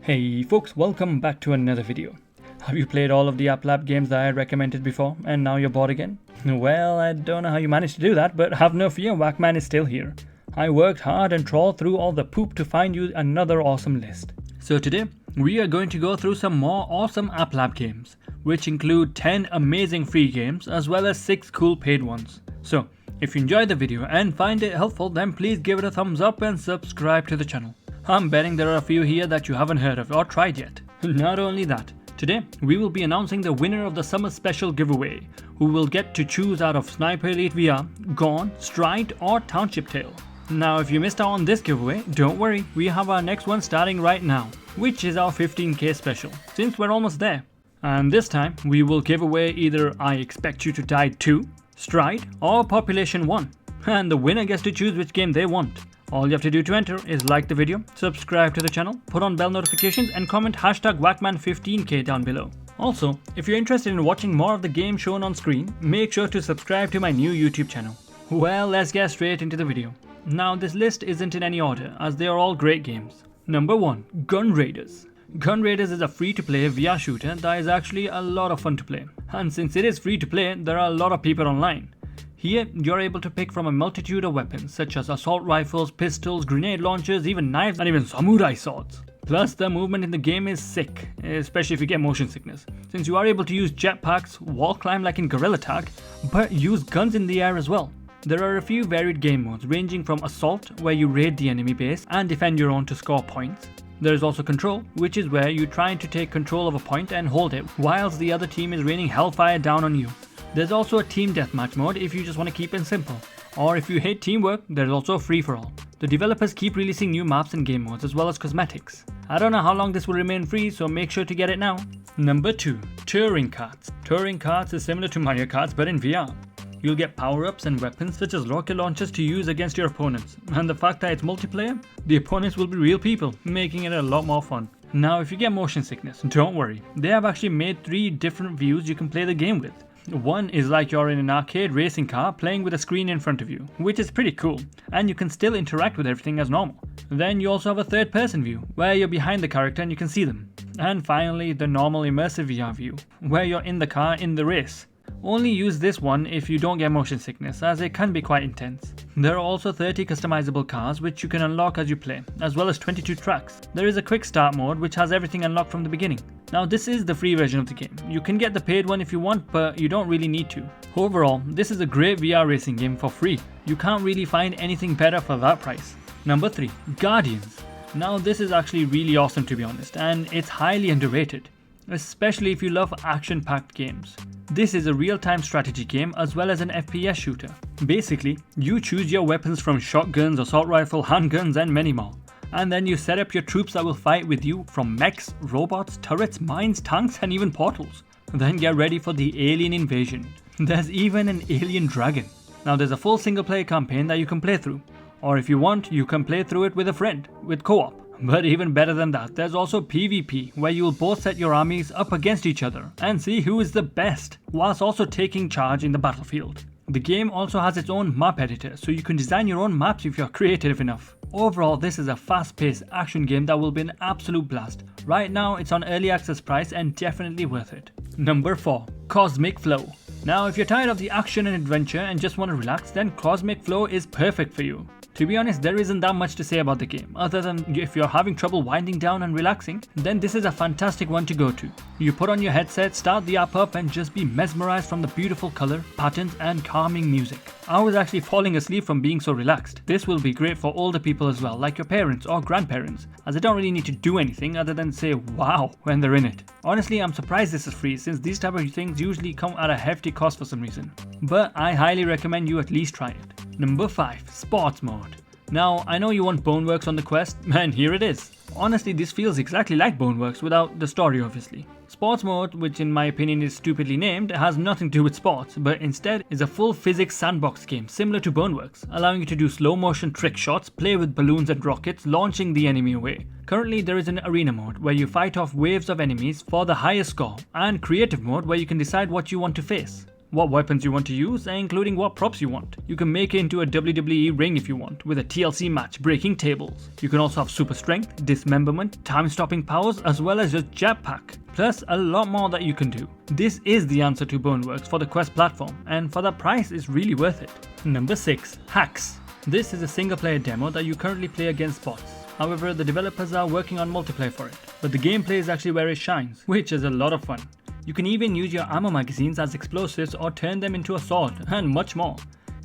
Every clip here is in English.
Hey folks, welcome back to another video. Have you played all of the App Lab games that I had recommended before and now you're bored again? Well, I don't know how you managed to do that, but have no fear, WaqMan is still here. I worked hard and trawled through all the poop to find you another awesome list. So today, we are going to go through some more awesome App Lab games, which include 10 amazing free games as well as 6 cool paid ones. So, if you enjoyed the video and find it helpful, then please give it a thumbs up and subscribe to the channel. I'm betting there are a few here that you haven't heard of or tried yet. Not only that, today we will be announcing the winner of the summer special giveaway, who will get to choose out of Sniper Elite VR, Gone, Stride or Township Tale. Now if you missed out on this giveaway, don't worry, we have our next one starting right now, which is our 15k special, since we're almost there. And this time we will give away either I Expect You to Die 2, Stride or Population 1, and the winner gets to choose which game they want. All you have to do to enter is like the video, subscribe to the channel, put on bell notifications and comment hashtag WaqMan15k down below. Also, if you're interested in watching more of the game shown on screen, make sure to subscribe to my new YouTube channel. Well, let's get straight into the video. Now this list isn't in any order as they are all great games. Number 1. Gun Raiders. Gun Raiders is a free-to-play VR shooter that is actually a lot of fun to play. And since it is free to play, there are a lot of people online. Here, you're able to pick from a multitude of weapons such as assault rifles, pistols, grenade launchers, even knives and even samurai swords. Plus, the movement in the game is sick, especially if you get motion sickness, since you are able to use jetpacks, wall climb like in Gorilla Tag, but use guns in the air as well. There are a few varied game modes ranging from assault, where you raid the enemy base and defend your own to score points. There is also control, which is where you try to take control of a point and hold it, whilst the other team is raining hellfire down on you. There's also a team deathmatch mode if you just want to keep it simple. Or if you hate teamwork, there's also a free-for-all. The developers keep releasing new maps and game modes as well as cosmetics. I don't know how long this will remain free, so make sure to get it now. Number 2. Touring Karts. Touring Karts is similar to Mario Karts but in VR. You'll get power-ups and weapons such as rocket launchers to use against your opponents. And the fact that it's multiplayer, the opponents will be real people, making it a lot more fun. Now if you get motion sickness, don't worry. They have actually made 3 different views you can play the game with. One is like you're in an arcade racing car playing with a screen in front of you, which is pretty cool, and you can still interact with everything as normal. Then you also have a third person view, where you're behind the character and you can see them. And finally, the normal immersive VR view, where you're in the car in the race. Only use this one if you don't get motion sickness, as it can be quite intense. There are also 30 customizable cars which you can unlock as you play, as well as 22 tracks. There is a quick start mode which has everything unlocked from the beginning. Now this is the free version of the game. You can get the paid one if you want, but you don't really need to. Overall, this is a great VR racing game for free. You can't really find anything better for that price. Number 3. Guardians. Now this is actually really awesome to be honest, and it's highly underrated, especially if you love action-packed games. This is a real-time strategy game as well as an FPS shooter. Basically, you choose your weapons from shotguns, assault rifle, handguns and many more. And then you set up your troops that will fight with you from mechs, robots, turrets, mines, tanks and even portals. Then get ready for the alien invasion. There's even an alien dragon. Now there's a full single player campaign that you can play through. Or if you want, you can play through it with a friend, with co-op. But even better than that, there's also PvP, where you will both set your armies up against each other and see who is the best, whilst also taking charge in the battlefield. The game also has its own map editor, so you can design your own maps if you're creative enough. Overall, this is a fast-paced action game that will be an absolute blast. Right now, it's on early access price and definitely worth it. Number 4. Cosmic Flow. Now, if you're tired of the action and adventure and just want to relax, then Cosmic Flow is perfect for you. To be honest, there isn't that much to say about the game, other than if you're having trouble winding down and relaxing, then this is a fantastic one to go to. You put on your headset, start the app up and just be mesmerized from the beautiful color, patterns and calming music. I was actually falling asleep from being so relaxed. This will be great for older people as well, like your parents or grandparents, as they don't really need to do anything other than say wow when they're in it. Honestly, I'm surprised this is free, since these type of things usually come at a hefty cost for some reason. But I highly recommend you at least try it. Number 5. Sports Mode. Now, I know you want Boneworks on the Quest, and here it is. Honestly, this feels exactly like Boneworks without the story obviously. Sports Mode, which in my opinion is stupidly named, has nothing to do with sports, but instead is a full physics sandbox game similar to Boneworks, allowing you to do slow motion trick shots, play with balloons and rockets, launching the enemy away. Currently there is an arena mode where you fight off waves of enemies for the highest score, and creative mode where you can decide what you want to face. what weapons you want to use, including what props you want. You can make it into a WWE ring if you want, with a TLC match breaking tables. You can also have super strength, dismemberment, time stopping powers, as well as just jetpack. Plus a lot more that you can do. This is the answer to Boneworks for the Quest platform, and for that price it's really worth it. Number 6. Hacks. This is a single player demo that you currently play against bots. However, the developers are working on multiplayer for it, but the gameplay is actually where it shines, which is a lot of fun. You can even use your ammo magazines as explosives or turn them into a sword, and much more.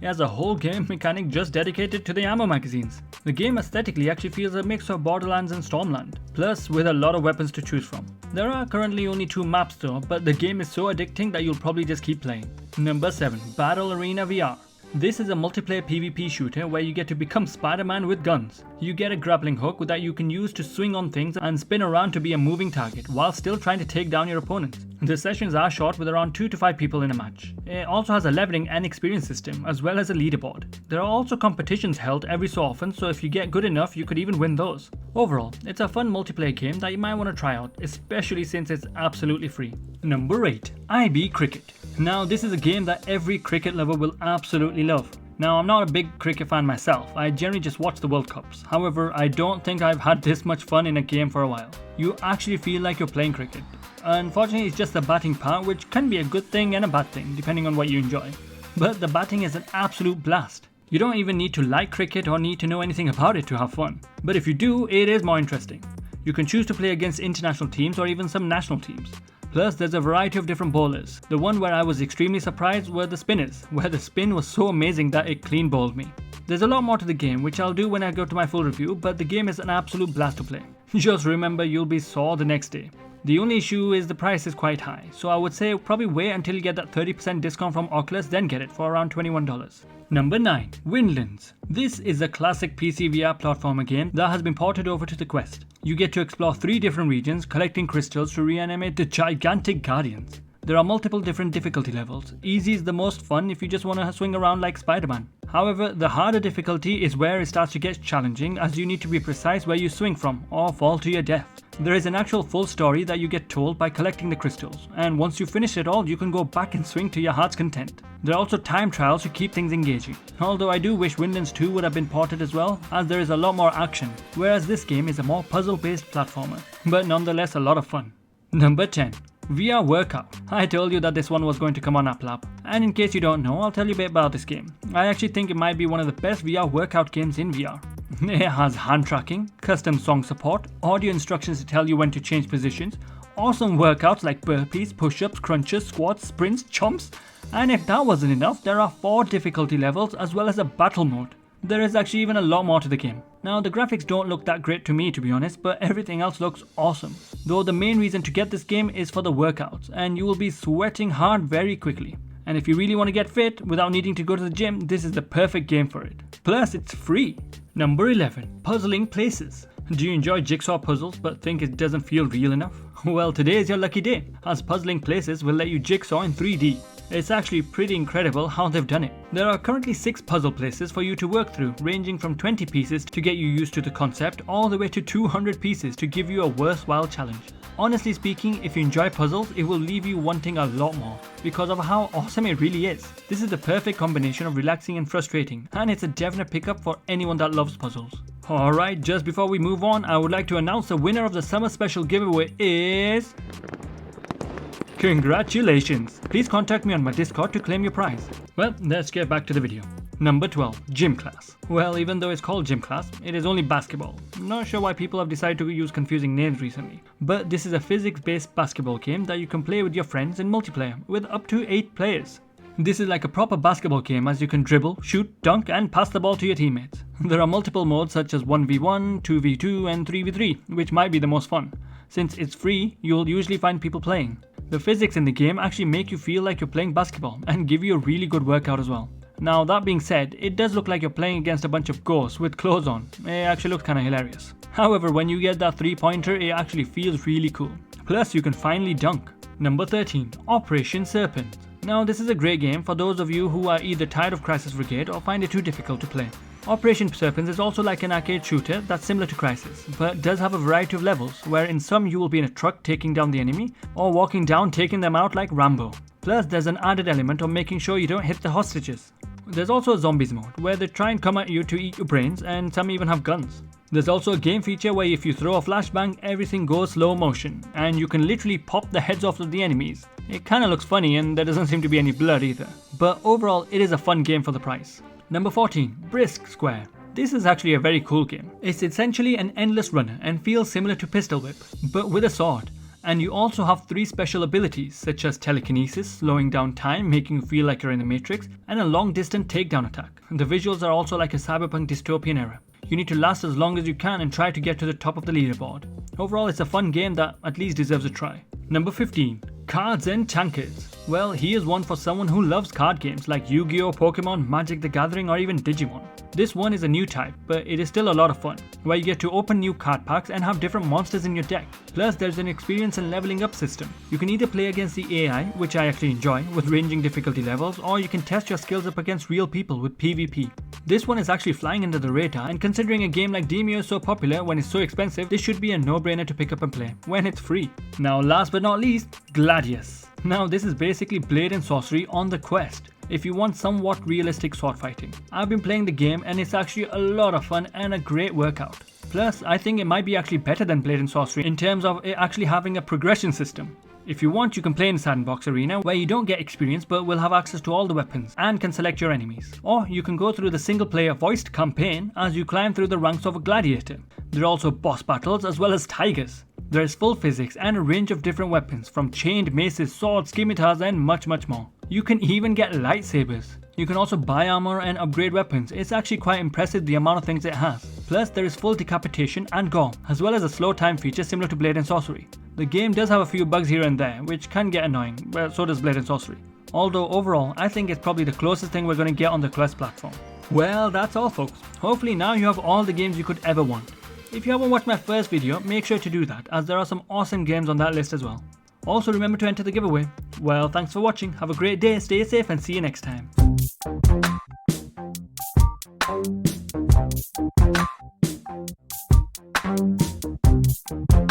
It has a whole game mechanic just dedicated to the ammo magazines. The game aesthetically actually feels a mix of Borderlands and Stormland, plus with a lot of weapons to choose from. There are currently only 2 maps though, but the game is so addicting that you'll probably just keep playing. Number 7. Battle Arena VR. This is a multiplayer PvP shooter where you get to become Spider-Man with guns. You get a grappling hook that you can use to swing on things and spin around to be a moving target while still trying to take down your opponents. The sessions are short with around 2 to 5 people in a match. It also has a leveling and experience system as well as a leaderboard. There are also competitions held every so often, so if you get good enough you could even win those. Overall, it's a fun multiplayer game that you might want to try out, especially since it's absolutely free. Number 8. IB Cricket. Now this is a game that every cricket lover will absolutely love. Now I'm not a big cricket fan myself, I generally just watch the World Cups. However, I don't think I've had this much fun in a game for a while. You actually feel like you're playing cricket. Unfortunately, it's just the batting part, which can be a good thing and a bad thing depending on what you enjoy. But the batting is an absolute blast. You don't even need to like cricket or need to know anything about it to have fun. But if you do, it is more interesting. You can choose to play against international teams or even some national teams. Plus, there's a variety of different bowlers. The one where I was extremely surprised were the spinners, where the spin was so amazing that it clean bowled me. There's a lot more to the game, which I'll do when I go to my full review, but the game is an absolute blast to play. Just remember, you'll be sore the next day. The only issue is the price is quite high, so I would say probably wait until you get that 30% discount from Oculus, then get it for around $21. Number 9. Windlands. This is a classic PC VR platformer game that has been ported over to the Quest. You get to explore 3 different regions, collecting crystals to reanimate the gigantic guardians. There are multiple different difficulty levels. Easy is the most fun if you just want to swing around like Spider-Man. However, the harder difficulty is where it starts to get challenging, as you need to be precise where you swing from or fall to your death. There is an actual full story that you get told by collecting the crystals, and once you finish it all, you can go back and swing to your heart's content. There are also time trials to keep things engaging, although I do wish Windlands 2 would have been ported as well, as there is a lot more action, whereas this game is a more puzzle-based platformer, but nonetheless a lot of fun. Number 10. VR Workout. I told you that this one was going to come on AppLab, and in case you don't know, I'll tell you a bit about this game. I actually think it might be one of the best VR workout games in VR. It has hand tracking, custom song support, audio instructions to tell you when to change positions, awesome workouts like burpees, push-ups, crunches, squats, sprints, chomps, and if that wasn't enough, there are 4 difficulty levels as well as a battle mode. There is actually even a lot more to the game. Now the graphics don't look that great to me to be honest, but everything else looks awesome. Though the main reason to get this game is for the workouts, and you will be sweating hard very quickly. And if you really want to get fit without needing to go to the gym, this is the perfect game for it. Plus it's free. Number 11. Puzzling Places. Do you enjoy jigsaw puzzles but think it doesn't feel real enough? Well, today is your lucky day, as Puzzling Places will let you jigsaw in 3D. It's actually pretty incredible how they've done it. There are currently 6 puzzle places for you to work through, ranging from 20 pieces to get you used to the concept, all the way to 200 pieces to give you a worthwhile challenge. Honestly speaking, if you enjoy puzzles, it will leave you wanting a lot more, because of how awesome it really is. This is the perfect combination of relaxing and frustrating, and it's a definite pickup for anyone that loves puzzles. Alright, just before we move on, I would like to announce the winner of the summer special giveaway is... Congratulations! Please contact me on my Discord to claim your prize. Well, let's get back to the video. Number 12. Gym Class. Well, even though it's called Gym Class, it is only basketball. Not sure why people have decided to use confusing names recently. But this is a physics-based basketball game that you can play with your friends in multiplayer, with up to 8 players. This is like a proper basketball game, as you can dribble, shoot, dunk and pass the ball to your teammates. There are multiple modes such as 1v1, 2v2 and 3v3, which might be the most fun. Since it's free, you'll usually find people playing. The physics in the game actually make you feel like you're playing basketball and give you a really good workout as well. Now that being said, it does look like you're playing against a bunch of ghosts with clothes on. It actually looks kinda hilarious. However, when you get that 3-pointer, it actually feels really cool. Plus you can finally dunk. Number 13. Operation Serpent. Now this is a great game for those of you who are either tired of Crisis Brigade or find it too difficult to play. Operation Serpent is also like an arcade shooter that's similar to Crisis, but does have a variety of levels, where in some you will be in a truck taking down the enemy, or walking down taking them out like Rambo. Plus, there's an added element of making sure you don't hit the hostages. There's also a zombies mode, where they try and come at you to eat your brains, and some even have guns. There's also a game feature where if you throw a flashbang, everything goes slow motion, and you can literally pop the heads off of the enemies. It kinda looks funny, and there doesn't seem to be any blood either. But overall, it is a fun game for the price. Number 14, Brisk Square. This is actually a very cool game. It's essentially an endless runner and feels similar to Pistol Whip, but with a sword. And you also have 3 special abilities such as telekinesis, slowing down time, making you feel like you're in the Matrix, and a long distance takedown attack. The visuals are also like a cyberpunk dystopian era. You need to last as long as you can and try to get to the top of the leaderboard. Overall, it's a fun game that at least deserves a try. Number 15, Cards and Tankards. Well, here's one for someone who loves card games like Yu-Gi-Oh, Pokemon, Magic the Gathering, or even Digimon. This one is a new type, but it is still a lot of fun, where you get to open new card packs and have different monsters in your deck. Plus, there's an experience and leveling up system. You can either play against the AI, which I actually enjoy, with ranging difficulty levels, or you can test your skills up against real people with PvP. This one is actually flying under the radar, and considering a game like Demio is so popular when it's so expensive, this should be a no-brainer to pick up and play, when it's free. Now last but not least, Gladius. Now this is basically blade and sorcery on the quest, if you want somewhat realistic sword fighting. I've been playing the game and it's actually a lot of fun and a great workout. Plus, I think it might be actually better than blade and sorcery in terms of it actually having a progression system. If you want, you can play in Sandbox Arena where you don't get experience but will have access to all the weapons and can select your enemies. Or you can go through the single player voiced campaign as you climb through the ranks of a gladiator. There are also boss battles as well as tigers. There is full physics and a range of different weapons from chained maces, swords, scimitars and much more. You can even get lightsabers. You can also buy armor and upgrade weapons. It's actually quite impressive the amount of things it has. Plus there is full decapitation and gore, as well as a slow time feature similar to Blade and Sorcery. The game does have a few bugs here and there, which can get annoying, but so does Blade and Sorcery. Although overall, I think it's probably the closest thing we're going to get on the Quest platform. Well, that's all folks. Hopefully now you have all the games you could ever want. If you haven't watched my first video, make sure to do that, as there are some awesome games on that list as well. Also remember to enter the giveaway. Well, thanks for watching, have a great day, stay safe and see you next time.